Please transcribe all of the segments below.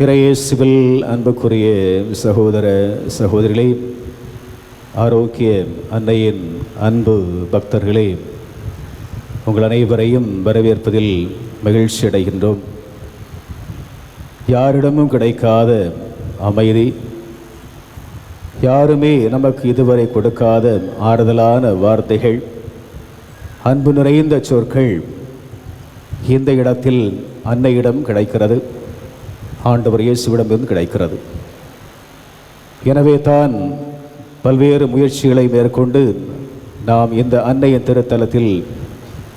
இறையேசுவில் அன்புக்குரிய சகோதர சகோதரிகளே, ஆரோக்கிய அன்னையின் அன்பு பக்தர்களே, உங்கள் அனைவரையும் வரவேற்பதில் மகிழ்ச்சி அடைகின்றோம். யாரிடமும் கிடைக்காத அமைதி, யாருமே நமக்கு இதுவரை கொடுக்காத ஆறுதலான வார்த்தைகள், அன்பு நிறைந்த சொற்கள் இந்த இடத்தில் அன்னையிடம் கிடைக்கிறது, ஆண்டவர் இயேசுவிடமிருந்து கிடைக்கிறது. எனவே தான் பல்வேறு முயற்சிகளை மேற்கொண்டு நாம் இந்த அன்னையின் திருத்தலத்தில்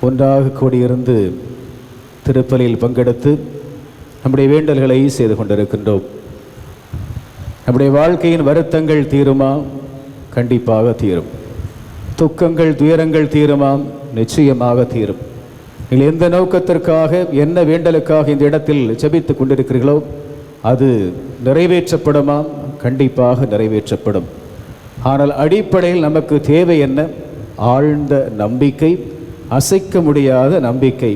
ஒன்றாக கூடியிருந்து திருப்பலியில் பங்கெடுத்து நம்முடைய வேண்டல்களை செய்து கொண்டிருக்கின்றோம். நம்முடைய வாழ்க்கையின் வருத்தங்கள் தீருமா? கண்டிப்பாக தீரும். துக்கங்கள் துயரங்கள் தீருமா? நிச்சயமாக தீரும். நீங்கள் எந்த நோக்கத்திற்காக, என்ன வேண்டலுக்காக இந்த இடத்தில் ஜெபித்து கொண்டிருக்கிறீர்களோ அது நிறைவேற்றப்படுமா? கண்டிப்பாக நிறைவேற்றப்படும். ஆனால் அடிப்படையில் நமக்கு தேவை என்ன? ஆழ்ந்த நம்பிக்கை, அசைக்க முடியாத நம்பிக்கை.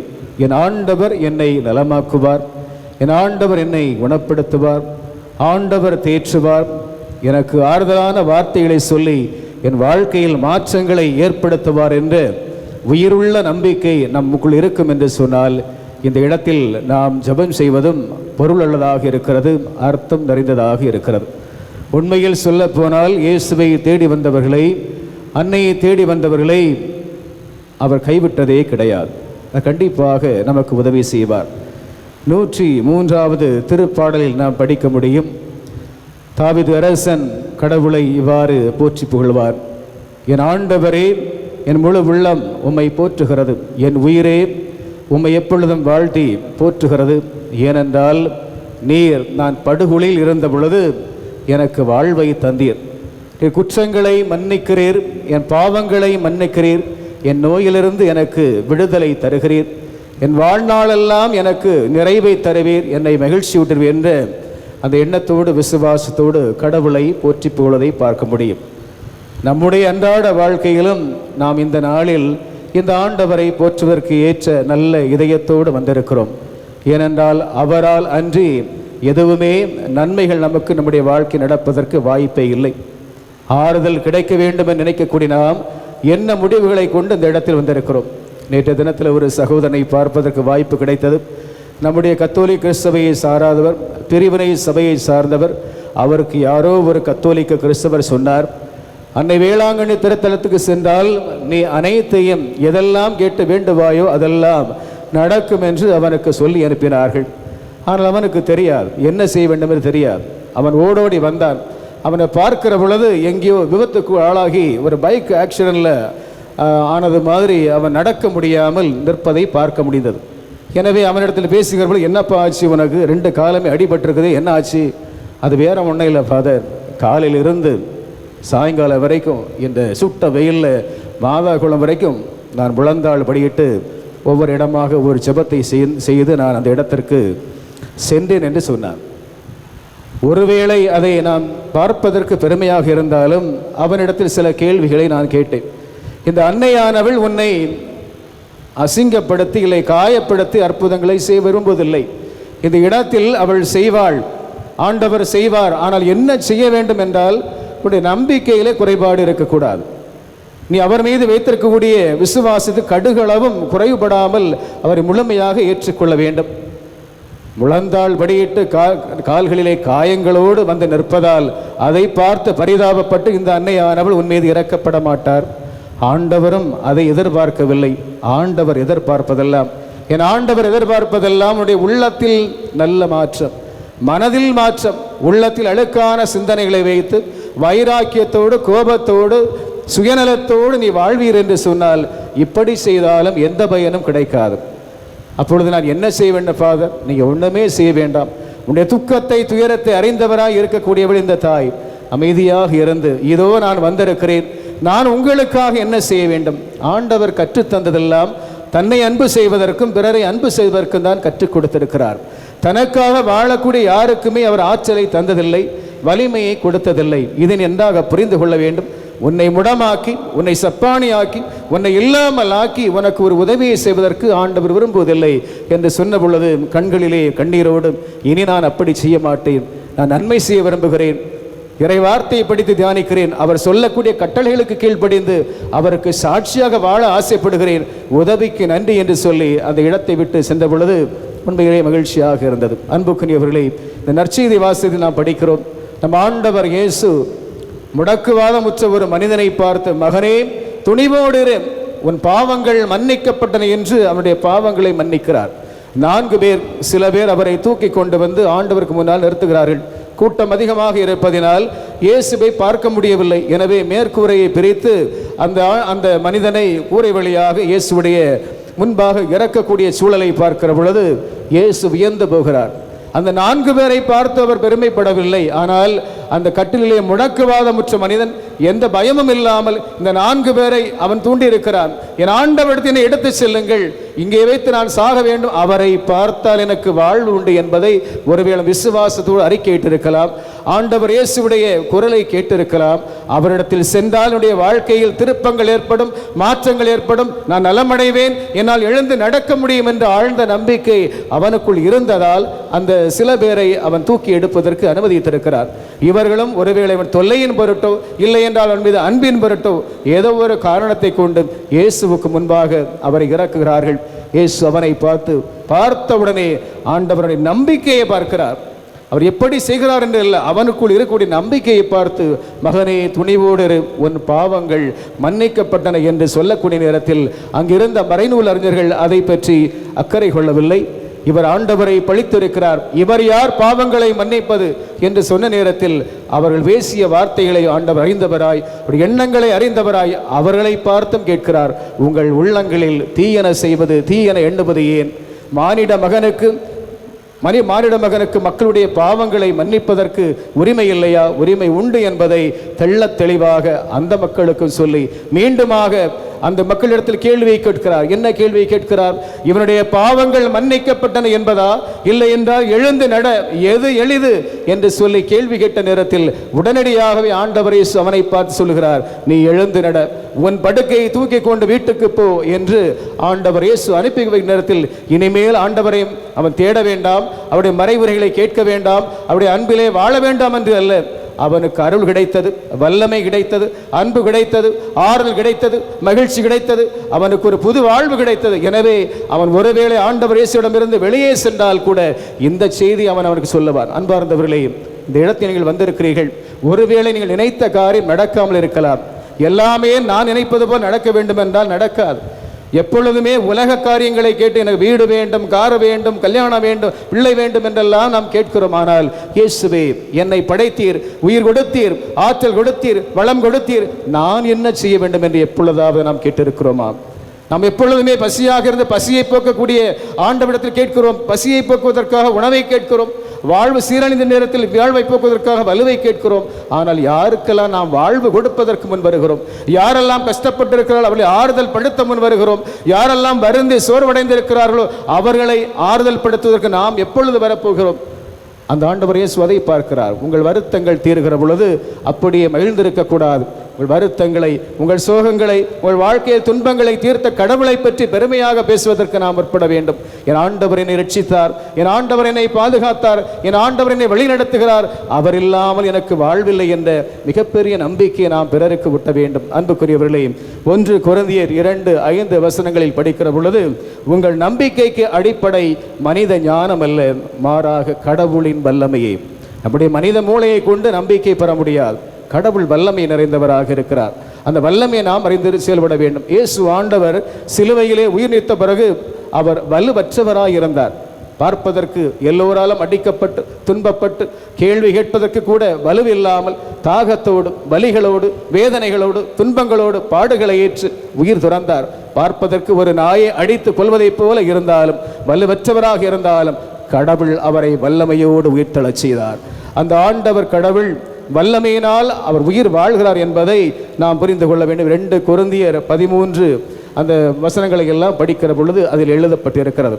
என் ஆண்டவர் என்னை நலமாக்குவார், என் ஆண்டவர் என்னை குணப்படுத்துவார், ஆண்டவர் தேற்றுவார், எனக்கு ஆறுதலான வார்த்தைகளை சொல்லி என் வாழ்க்கையில் மாற்றங்களை ஏற்படுத்துவார் என்ற உயிருள்ள நம்பிக்கை நமக்குள் இருக்கும் என்று சொன்னால் இந்த இடத்தில் நாம் ஜெபம் செய்வதும் பொருள் உள்ளதாக இருக்கிறது, அர்த்தம் நிறைந்ததாக இருக்கிறது. உண்மையில் சொல்ல போனால் இயேசுவை தேடி வந்தவர்களை, அன்னையை தேடி வந்தவர்களை அவர் கைவிட்டதே கிடையாது. கண்டிப்பாக நமக்கு உதவி செய்வார். 103வது திருப்பாடலில் நாம் படிக்க முடியும். தாவீது அரசன் கடவுளை இவ்வாறு போற்றி புகழ்வார்: என் ஆண்டவரே, என் முழு உள்ளம் உம்மை போற்றுகிறது, என் உயிரே உம்மை எப்பொழுதும் வாழ்த்தி போற்றுகிறது. ஏனென்றால் நீர் நான் படுகொலில் இருந்த பொழுது எனக்கு வாழ்வை தந்தீர். என் குற்றங்களை மன்னிக்கிறீர், என் பாவங்களை மன்னிக்கிறீர், என் நோயிலிருந்து எனக்கு விடுதலை தருகிறீர், என் வாழ்நாளெல்லாம் எனக்கு நிறைவை தருவீர், என்னை மகிழ்ச்சி ஊட்டுவீர் என்ற அந்த எண்ணத்தோடு விசுவாசத்தோடு கடவுளை போற்றி புகழ்வதை பார்க்க முடியும். நம்முடைய அன்றாட வாழ்க்கையிலும் நாம் இந்த நாளில் இந்த ஆண்டவரை போற்றுவதற்கு ஏற்ற நல்ல இதயத்தோடு வந்திருக்கிறோம். ஏனென்றால் அவரால் அன்றி எதுவுமே நன்மைகள் நமக்கு நம்முடைய வாழ்க்கை நடப்பதற்கு வாய்ப்பே இல்லை. ஆறுதல் கிடைக்க வேண்டும் என்று நினைக்கக்கூடிய நாம் என்ன முடிவுகளை கொண்டு இந்த இடத்தில் வந்திருக்கிறோம். நேற்றைய தினத்தில் ஒரு சகோதரனை பார்ப்பதற்கு வாய்ப்பு கிடைத்தது. நம்முடைய கத்தோலிக்க சபையை சாராதவர், பிரிவினை சபையை சார்ந்தவர். அவருக்கு யாரோ ஒரு கத்தோலிக்க கிறிஸ்தவர் சொன்னார், அன்னை வேளாங்கண்ணி திருத்தலத்துக்கு சென்றால் நீ அனைத்தையும் எதெல்லாம் கேட்டு வேண்டுவாயோ அதெல்லாம் நடக்கும் என்று அவனுக்கு சொல்லி அனுப்பினார்கள். ஆனால் அவனுக்கு தெரியாது, என்ன செய்ய வேண்டும் என்று தெரியாது. அவன் ஓடோடி வந்தான். அவனை பார்க்கிற பொழுது எங்கேயோ விபத்துக்கு ஆளாகி ஒரு பைக் ஆக்சிடென்ட்டில் ஆனது மாதிரி அவன் நடக்க முடியாமல் நிற்பதை பார்க்க முடிந்தது. எனவே அவனிடத்தில் பேசுகிற பொழுது, என்னப்பா ஆச்சு உனக்கு? 2 காலமே அடிபட்டிருக்குது, என்ன ஆச்சு? அது வேற ஒன்றும் இல்லை ஃபாதர், காலையில் இருந்து சாயங்காலம் வரைக்கும் இந்த சுட்ட வெயிலில் மாதா குளம் வரைக்கும் நான் முழந்தாள் படியிட்டு ஒவ்வொரு இடமாக ஒரு ஜெபத்தை செய்து நான் அந்த இடத்திற்கு சென்றேன் என்று சொன்னான். ஒருவேளை அதை நான் பார்ப்பதற்கு பெருமையாக இருந்தாலும் அவனிடத்தில் சில கேள்விகளை நான் கேட்டேன். இந்த அன்னையானவள் உன்னை அசிங்கப்படுத்தி இல்லை காயப்படுத்தி அற்புதங்களை செய்ய விரும்புவதில்லை. இந்த இடத்தில் அவள் செய்வாள், ஆண்டவர் செய்வார். ஆனால் என்ன செய்ய வேண்டும் என்றால் உன்னுடைய நம்பிக்கையிலே குறைபாடு இருக்கக்கூடாது. நீ அவர் மீது வைத்திருக்கக்கூடிய விசுவாசத்து கடுகளவும் குறைவுபடாமல் அவரை முழுமையாக ஏற்றுக்கொள்ள வேண்டும். முழந்தாள் படியிட்டு கால்களிலே காயங்களோடு வந்து நிற்பதால் அதை பார்த்து பரிதாபப்பட்டு இந்த அன்னையானவள் உன் மீது இறக்கப்பட மாட்டார். ஆண்டவரும் அதை எதிர்பார்க்கவில்லை. ஆண்டவர் எதிர்பார்ப்பதெல்லாம், என் ஆண்டவர் எதிர்பார்ப்பதெல்லாம் உன்னுடைய உள்ளத்தில் நல்ல மாற்றம், மனதில் மாற்றம், உள்ளத்தில் அழுக்கான சிந்தனைகளை வைத்து வைராக்கியத்தோடு கோபத்தோடு சுயநலத்தோடு நீ வாழ்வீர் என்று சொன்னால் இப்படி செய்தாலும் எந்த பயனும் கிடைக்காது. அப்பொழுது நான் என்ன செய்ய வேண்டும் ஃபாதர்? நீங்கள் ஒன்றுமே செய்ய வேண்டாம். உன்னுடைய துக்கத்தை துயரத்தை அறிந்தவராய் இருக்கக்கூடியவள் இந்த தாய் அமைதியாக இருந்து, இதோ நான் வந்திருக்கிறேன், நான் உங்களுக்காக என்ன செய்ய வேண்டும்? ஆண்டவர் கற்றுத்தந்ததெல்லாம் தன்னை அன்பு செய்வதற்கும் பிறரை அன்பு செய்வதற்கும் தான் கற்றுக் கொடுத்திருக்கிறார். தனக்காக வாழக்கூடிய யாருக்குமே அவர் ஆற்றலை தந்ததில்லை, வலிமையை கொடுத்ததில்லை. இதை நன்றாக புரிந்து கொள்ள வேண்டும். உன்னை முடமாக்கி, உன்னை சப்பானியாக்கி, உன்னை இல்லாமல் ஆக்கி உனக்கு ஒரு உதவியை செய்வதற்கு ஆண்டவர் விரும்புவதில்லை என்று சொன்ன பொழுது கண்களிலே கண்ணீரோடு, இனி நான் அப்படி செய்ய மாட்டேன், நான் நன்மை செய்ய விரும்புகிறேன், இறை வார்த்தையை படித்து தியானிக்கிறேன், அவர் சொல்லக்கூடிய கட்டளைகளுக்கு கீழ்ப்படிந்து அவருக்கு சாட்சியாக வாழ ஆசைப்படுகிறேன், உதவிக்கு நன்றி என்று சொல்லி அந்த இடத்தை விட்டு சென்ற பொழுது உண்மையிலே மகிழ்ச்சியாக இருந்தது. அன்புக்குரியவர்களே, இந்த நற்செய்தி வாசகத்தில் நாம் படிக்கிறோம், நம் ஆண்டவர் இயேசு முடக்குவாதமுற்ற ஒரு மனிதனை பார்த்து, மகனே துணிவோடு இரு, உன் பாவங்கள் மன்னிக்கப்பட்டன என்று அவனுடைய பாவங்களை மன்னிக்கிறார். 4 பேர், சில பேர் அவரை தூக்கி கொண்டு வந்து ஆண்டவருக்கு முன்னால் நிறுத்துகிறார்கள். கூட்டம் அதிகமாக இருப்பதினால் இயேசுவை பார்க்க முடியவில்லை. எனவே மேற்கூரையை பிரித்து அந்த மனிதனை கூரை வழியாக இயேசுடைய முன்பாக இறக்கக்கூடிய சூழலை பார்க்கிற பொழுது இயேசு வியந்து போகிறார். அந்த 4 பேரை பார்த்து அவர் பெருமைப்படவில்லை. ஆனால் அந்த கட்டிலே முடக்குவாதமுற்ற மனிதன் எந்த பயமும் இல்லாமல் இந்த 4 பேரை அவன் தூண்டியிருக்கிறான். என் ஆண்டவரிடத்தினை எடுத்து செல்லுங்கள், இங்கே வைத்து நான் சாக வேண்டும், அவரை பார்த்தால் எனக்கு வாழ்வு உண்டு என்பதை ஒருவேளை விசுவாசத்தோடு அறிக்கையிட்டிருக்கலாம். ஆண்டவர் இயேசுடைய குரலை கேட்டிருக்கலாம். அவரிடத்தில் சென்றால் என்னுடைய வாழ்க்கையில் திருப்பங்கள் ஏற்படும், மாற்றங்கள் ஏற்படும், நான் நலமடைவேன், என்னால் எழுந்து நடக்க முடியும் என்ற ஆழ்ந்த நம்பிக்கை அவனுக்குள் இருந்ததால் அந்த சில பேரை அவன் தூக்கி எடுப்பதற்கு அனுமதித்திருக்கிறார். இவர்களும் ஒருவேளை அவன் தொல்லையின் பொருட்டோ, இல்லை என்றால் அவன் மீது அன்பின் பொருட்டோ, ஏதோ ஒரு காரணத்தை கொண்டு இயேசுவுக்கு முன்பாக அவரை இறக்குகிறார்கள். இயேசு அவனை பார்த்தவுடனே ஆண்டவருடைய நம்பிக்கையை பார்க்கிறார். அவர் எப்படி செய்கிறார் என்று இல்லை, அவனுக்குள் இருக்கக்கூடிய நம்பிக்கையை பார்த்து, மகனே துணிவோடு இரு, உன் பாவங்கள் மன்னிக்கப்பட்டன என்று சொல்லக்கூடிய நேரத்தில் அங்கிருந்த மறைநூல் அறிஞர்கள் அதை பற்றி அக்கறை கொள்ளவில்லை. இவர் ஆண்டவரை பழித்திருக்கிறார், இவர் யார் பாவங்களை மன்னிப்பது என்று சொன்ன நேரத்தில் அவர்கள் பேசிய வார்த்தைகளை ஆண்டவர் அறிந்தவராய், எண்ணங்களை அறிந்தவராய் அவர்களை பார்த்தும் கேட்கிறார், உங்கள் உள்ளங்களில் தீயன செய்வது, தீயன எண்ணுவது ஏன்? மானிட மகனுக்கு மக்களுடைய பாவங்களை மன்னிப்பதற்கு உரிமை இல்லையா? உரிமை உண்டு என்பதை தெள்ளத் தெளிவாக அந்த மக்களுக்கும் சொல்லி மீண்டுமாக அந்த மக்களிடத்தில் கேள்வியை கேட்கிறார். என்ன கேள்வியை கேட்கிறார்? இவனுடைய பாவங்கள் மன்னிக்கப்பட்டன என்பதா, இல்லை என்றால் எழுந்து நட, எது எளிது என்று சொல்லி கேள்வி கேட்ட நேரத்தில் உடனடியாகவே ஆண்டவர் இயேசு அவனை பார்த்து சொல்கிறார், நீ எழுந்து நட, உன் படுக்கையை தூக்கி கொண்டு வீட்டுக்கு போ என்று ஆண்டவர் இயேசு அனுப்பி வைக்கும் நேரத்தில் இனிமேல் ஆண்டவரையும் அவன் தேட வேண்டாம், அவருடைய மறைவுரைகளை கேட்க வேண்டாம், அவருடைய அன்பிலே வாழ வேண்டாம் என்று அல்ல, அவனுக்கு அருள் கிடைத்தது, வல்லமை கிடைத்தது, அன்பு கிடைத்தது, ஆறுதல் கிடைத்தது, மகிழ்ச்சி கிடைத்தது, அவனுக்கு ஒரு புது வாழ்வு கிடைத்தது. எனவே அவன் ஒருவேளை ஆண்டவர் இயேசுவிடமிருந்து வெளியே சென்றால் கூட இந்த செய்தி அவனுக்கு சொல்லுவான். அன்பார்ந்தவர்களே, இந்த இடத்தில் நீங்கள் வந்திருக்கிறீர்கள், ஒருவேளை நீங்கள் நினைத்த காரியம் நடக்காமல் இருக்கலாம். எல்லாமே நான் நினைப்பது போல் நடக்க வேண்டும் என்றால் நடக்காது. எப்பொழுதுமே உலக காரியங்களை கேட்டு எனக்கு வீடு வேண்டும், கார் வேண்டும், கல்யாணம் வேண்டும், பிள்ளை வேண்டும் என்றெல்லாம் நாம் கேட்கிறோம். ஆனால் இயேசுவே, என்னை படைத்தீர், உயிர் கொடுத்தீர், ஆற்றல் கொடுத்தீர், வளம் கொடுத்தீர், நான் என்ன செய்ய வேண்டும் என்று எப்பொழுதாவது நாம் கேட்டிருக்கிறோமா? நாம் எப்பொழுதுமே பசியாக இருந்து பசியை போக்கக்கூடிய ஆண்டவரிடத்தில் கேட்கிறோம், பசியை போக்குவதற்காக உணவை கேட்கிறோம், வாழ்வு சீரழிந்த நேரத்தில் வாழ்வை போக்குவதற்காக வலுவை கேட்கிறோம். ஆனால் யாருக்கெல்லாம் நாம் வாழ்வு கொடுப்பதற்கு முன் வருகிறோம், யாரெல்லாம் கஷ்டப்பட்டிருக்கிறார்கள் அவர்களை ஆறுதல் படுத்த முன் வருகிறோம், யாரெல்லாம் வருந்தி சோர்வடைந்திருக்கிறார்களோ அவர்களை ஆறுதல் படுத்துவதற்கு நாம் எப்பொழுது வரப்போகிறோம்? அந்த ஆண்டவர் இயேசு அதை பார்க்கிறார். உங்கள் வருத்தங்கள் தீர்கிற பொழுது அப்படியே மகிழ்ந்திருக்கக்கூடாது. உங்கள் வருத்தங்களை, உங்கள் சோகங்களை, உங்கள் வாழ்க்கையில் துன்பங்களை தீர்த்த கடவுளை பற்றி பெருமையாக பேசுவதற்கு நாம் முற்பட வேண்டும். என் ஆண்டவர் என்னை ரட்சித்தார், என் ஆண்டவர் என்னை பாதுகாத்தார், என் ஆண்டவர் என்னை வழிநடத்துகிறார், அவர் இல்லாமல் எனக்கு வாழ்வில்லை என்ற மிகப்பெரிய நம்பிக்கையை நாம் பிறருக்கு ஊட்ட வேண்டும். அன்புக்குரியவர்களே, 1 கொரிந்தியர் 2:5 வசனங்களில் படிக்கிற பொழுது, உங்கள் நம்பிக்கைக்கு அடிப்படை மனித ஞானம் அல்ல, மாறாக கடவுளின் வல்லமையே. நம்முடைய மனித மூளையை கொண்டு நம்பிக்கை பெற முடியாது. கடவுள் வல்லமை நிறைந்தவராக இருக்கிறார். அந்த வல்லமையை நாம் அறிந்து செயல்பட வேண்டும். இயேசு ஆண்டவர் சிலுவையிலே உயிர் நீத்த பிறகு அவர் வலுவற்றவராக இருந்தார். பார்ப்பதற்கு எல்லோராலும் அடிக்கப்பட்டு, துன்பப்பட்டு, கேள்வி கேட்பதற்கு கூட வலுவில்லாமல், தாகத்தோடு, வலிகளோடு, வேதனைகளோடு, துன்பங்களோடு பாடுகளை ஏற்று உயிர் துறந்தார். பார்ப்பதற்கு ஒரு நாயை அடித்து கொள்வதைப் போல இருந்தாலும், வலுவற்றவராக இருந்தாலும் கடவுள் அவரை வல்லமையோடு உயிர்த்தெழச் செய்தார். அந்த ஆண்டவர் கடவுள் வல்லமையினால் அவர் உயிர் வாழ்கிறார் என்பதை நாம் புரிந்து கொள்ள வேண்டும். 2 கொரிந்தியர் 13 அந்த வசனங்களை எல்லாம் படிக்கிற பொழுது அதில் எழுதப்பட்டிருக்கிறது.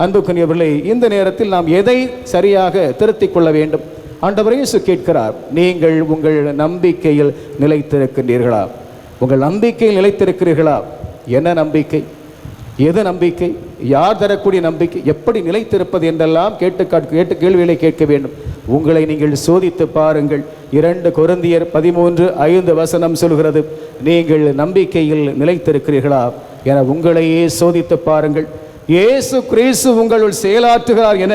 அன்புக்குரியவர்களே, இந்த நேரத்தில் நாம் எதை சரியாக திருத்திக் கொள்ள வேண்டும்? ஆண்டவர் இயேசு கேட்கிறார், நீங்கள் உங்கள் நம்பிக்கையில் நிலைத்திருக்கின்றீர்களா? உங்கள் நம்பிக்கையில் நிலைத்திருக்கிறீர்களா? என்ன நம்பிக்கை? எது நம்பிக்கை? யார் தரக்கூடிய நம்பிக்கை? எப்படி நிலைத்திருப்பது என்றெல்லாம் கேட்டு கேள்விகளை கேட்க வேண்டும். உங்களை நீங்கள் சோதித்து பாருங்கள். 2 கொரிந்தியர் 13:5 சொல்கிறது, நீங்கள் நம்பிக்கையில் நிலைத்திருக்கிறீர்களா என உங்களையே சோதித்து பாருங்கள். இயேசு கிறிஸ்து உங்களுள் செயலாற்றுகிறார் என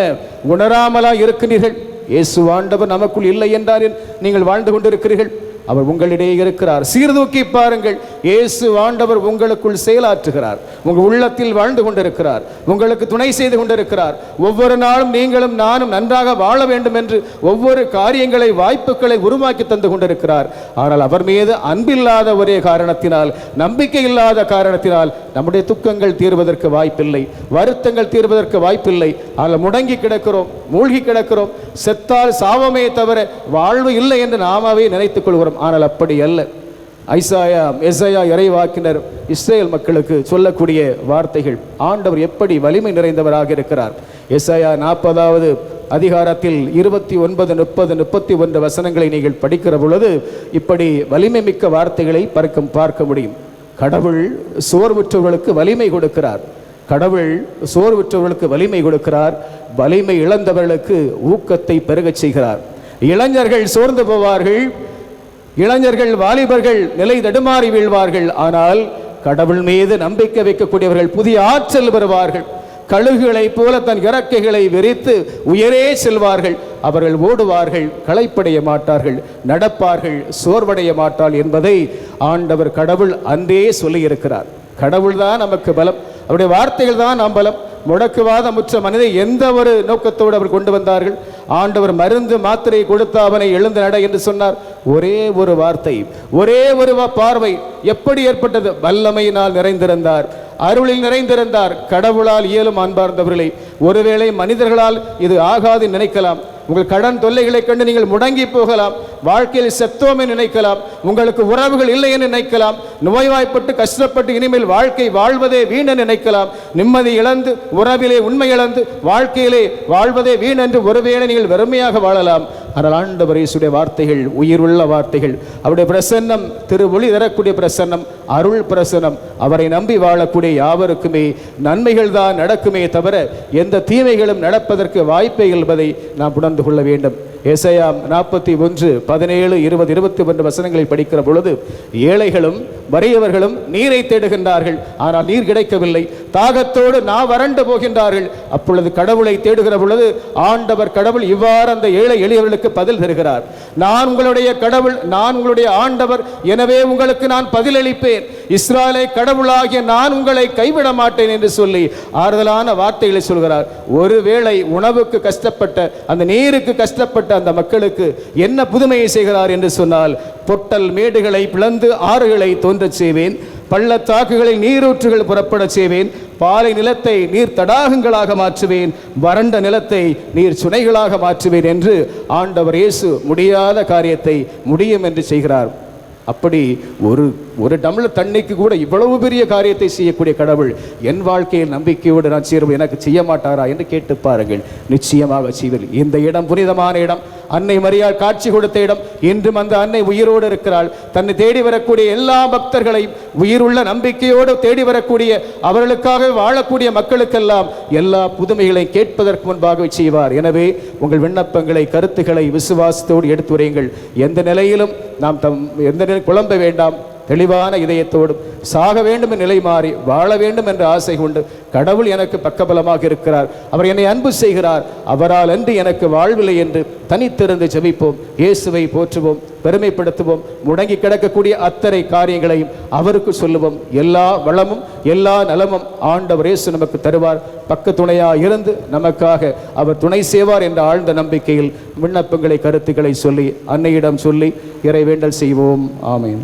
உணராமலா இருக்கிறீர்கள்? இயேசு ஆண்டவர் நமக்குள் இல்லை என்றார் நீங்கள் வாழ்ந்து கொண்டிருக்கிறீர்கள். அவர் உங்களிடையே இருக்கிறார். சீர்தூக்கி பாருங்கள். இயேசு ஆண்டவர் உங்களுக்குள் செயலாற்றுகிறார், உங்கள் உள்ளத்தில் வாழ்ந்து கொண்டிருக்கிறார், உங்களுக்கு துணை செய்து கொண்டிருக்கிறார். ஒவ்வொரு நாளும் நீங்களும் நானும் நன்றாக வாழ வேண்டும் என்று ஒவ்வொரு காரியங்களை, வாய்ப்புகளை உருவாக்கி தந்து கொண்டிருக்கிறார். ஆனால் அவர் மீது அன்பில்லாத ஒரே காரணத்தினால், நம்பிக்கை இல்லாத காரணத்தினால் நம்முடைய துக்கங்கள் தீர்வதற்கு வாய்ப்பில்லை, வருத்தங்கள் தீர்வதற்கு வாய்ப்பில்லை. அதில் முடங்கி கிடக்கிறோம், மூழ்கி கிடக்கிறோம். செத்தால் சாவமே தவிர வாழ்வு இல்லை என்று நாமாவே நினைத்துக் கொள்கிறோம். ஆனால் அப்படி அல்ல. எசையா இறைவாக்கினர் இஸ்ரேல் மக்களுக்கு சொல்லக்கூடிய வார்த்தைகள், ஆண்டவர் எப்படி வலிமை நிறைந்தவராக இருக்கிறார். எசையா 40வது அதிகாரத்தில் 29, 30, 31 வசனங்களை நீங்கள் படிக்கிற பொழுது இப்படி வலிமை மிக்க வார்த்தைகளை பார்க்க முடியும். கடவுள் சோர்வுற்றவர்களுக்கு வலிமை கொடுக்கிறார். கடவுள் சோர்வுற்றவர்களுக்கு வலிமை கொடுக்கிறார். வலிமை இழந்தவர்களுக்கு ஊக்கத்தை பெருகச் செய்கிறார். இளைஞர்கள் சோர்ந்து போவார்கள், இளைஞர்கள் வாலிபர்கள் நிலை தடுமாறி வீழ்வார்கள். ஆனால் கடவுள் மீது நம்பிக்கை வைக்கக்கூடியவர்கள் புதிய ஆற்றல் பெறுவார்கள். கழுகுகளை போல தன் இறக்கைகளை விரித்து உயரே செல்வார்கள். அவர்கள் ஓடுவார்கள், களைப்படைய மாட்டார்கள், நடப்பார்கள், சோர்வடைய மாட்டாள் என்பதை ஆண்டவர் கடவுள் அன்றே சொல்லியிருக்கிறார். கடவுள் தான் நமக்கு பலம், அவருடைய வார்த்தைகள் தான் நாம் பலம். முடக்குவாதமுற்ற மனிதை எந்த ஒரு நோக்கத்தோடு அவர் கொண்டு வந்தார்கள்? ஆண்டவர் மருந்து மாத்திரை கொடுத்த அவனை எழுந்து நட என்று சொன்னார். ஒரே ஒரு வார்த்தை, ஒரே ஒரு பார்வை எப்படி ஏற்பட்டது? வல்லமையினால் நிறைந்திருந்தார், அருளில் நிறைந்திருந்தார். கடவுளால் இயலும் அன்பார்ந்தவர்களை, ஒருவேளை மனிதர்களால் இது ஆகாது நினைக்கலாம். உங்கள் கடன் தொல்லைகளை கண்டு நீங்கள் முடங்கி போகலாம், வாழ்க்கையில் செத்தோமே நினைக்கலாம், உங்களுக்கு உறவுகள் இல்லை என்று நினைக்கலாம், நோய்வாய்ப்பட்டு கஷ்டப்பட்டு இனிமேல் வாழ்க்கை வாழ்வதே வீண் நினைக்கலாம், நிம்மதி இழந்து, உறவிலே உண்மை இழந்து, வாழ்க்கையிலே வாழ்வதே வீண் என்று ஒருவேளை நீங்கள் வெறுமையாக வாழலாம். ஆனால் ஆண்டவர் இயேசுடைய வார்த்தைகள் உயிருள்ள வார்த்தைகள். அவருடைய பிரசன்னம் திருவொளி தரக்கூடிய பிரசன்னம், அருள் பிரசன்னம். அவரை நம்பி வாழக்கூடிய யாவருக்குமே நன்மைகள் தான் நடக்குமே தவிர எந்த தீமைகளும் நடப்பதற்கு வாய்ப்பை என்பதை நாம் உணர்ந்து கொள்ள வேண்டும். எசையா 41, 17, 20, 21 வசனங்களை படிக்கிற பொழுது, ஏழைகளும் வறியவர்களும் நீரை தேடுகின்றார்கள், ஆனால் நீர் கிடைக்கவில்லை. தாகத்தோடு வறண்டு போகின்றார்கள். அப்பொழுது கடவுளை தேடுகிற பொழுது ஆண்டவர் கடவுள் இவ்வாறு அந்த ஏழை எளியவர்களுக்கு பதில் தருகிறார். நான் உங்களுடைய கடவுள், நான் உங்களுடைய ஆண்டவர், எனவே உங்களுக்கு நான் பதிலளிப்பேன். இஸ்ராயலை கடவுளாகிய நான் உங்களை கைவிட மாட்டேன் என்று சொல்லி ஆறுதலான வார்த்தைகளை சொல்கிறார். ஒருவேளை உணவுக்கு கஷ்டப்பட்ட, அந்த நீருக்கு கஷ்டப்பட்ட அந்த மக்களுக்கு என்ன புதுமையை செய்கிறார் என்று சொன்னால், பொட்டல் மேடுகளை பிளந்து ஆறுகளை தோன்றச் செய்வேன், பள்ளத்தாக்குகளை நீரூற்றுகள் புறப்பட செய்வேன், பாலை நிலத்தை நீர் தடாகங்களாக மாற்றுவேன், வறண்ட நிலத்தை நீர் சுனைகளாக மாற்றுவேன் என்று ஆண்டவர் இயேசு முடியாத காரியத்தை முடியும் என்று செய்கிறார். அப்படி ஒரு டம்ளர் தண்ணிக்கு கூட இவ்வளவு பெரிய காரியத்தை செய்யக்கூடிய கடவுள் என் வாழ்க்கையில் நம்பிக்கையோடு நான் சேருவோம் எனக்கு செய்ய மாட்டாரா என்று கேட்டு பாருங்கள். நிச்சயமாக செய்வார். இந்த இடம் புனிதமான இடம், அன்னை மரியாள் காட்சி கொடுத்த இடம். இன்றும் அந்த அன்னை உயிரோடு இருக்கிறாள். தன்னை தேடி வரக்கூடிய எல்லா பக்தர்களையும் உயிருள்ள நம்பிக்கையோடு தேடி வரக்கூடிய, அவர்களுக்காக வாழக்கூடிய மக்களுக்கெல்லாம் எல்லா புதுமைகளையும் கேட்பதற்கு முன்பாக செய்வார். எனவே உங்கள் விண்ணப்பங்களை, கருத்துக்களை விசுவாசத்தோடு எடுத்துரையுங்கள். எந்த நிலையிலும் நாம் எந்த நிலை குழம்ப வேண்டாம். தெளிவான இதயத்தோடு சாக வேண்டும் என்ற நிலை மாறி வாழ வேண்டும் என்ற ஆசை கொண்டு, கடவுள் எனக்கு பக்கபலமாக இருக்கிறார், அவர் என்னை அன்பு செய்கிறார், அவரால் அன்று எனக்கு வாழ்வில்லை என்று தனித்திருந்து ஜெபிப்போம். இயேசுவை போற்றுவோம், பெருமைப்படுத்துவோம். முடங்கி கிடக்கக்கூடிய அத்தனை காரியங்களையும் அவருக்கு சொல்லுவோம். எல்லா வளமும் எல்லா நலமும் ஆண்டவர் இயேசு நமக்கு தருவார். பக்க துணையாக இருந்து நமக்காக அவர் துணை செய்வார் என்ற ஆழ்ந்த நம்பிக்கையில் விண்ணப்பங்களை, கருத்துக்களை சொல்லி அன்னையிடம் சொல்லி இறைவேண்டல் செய்வோம். ஆமென்.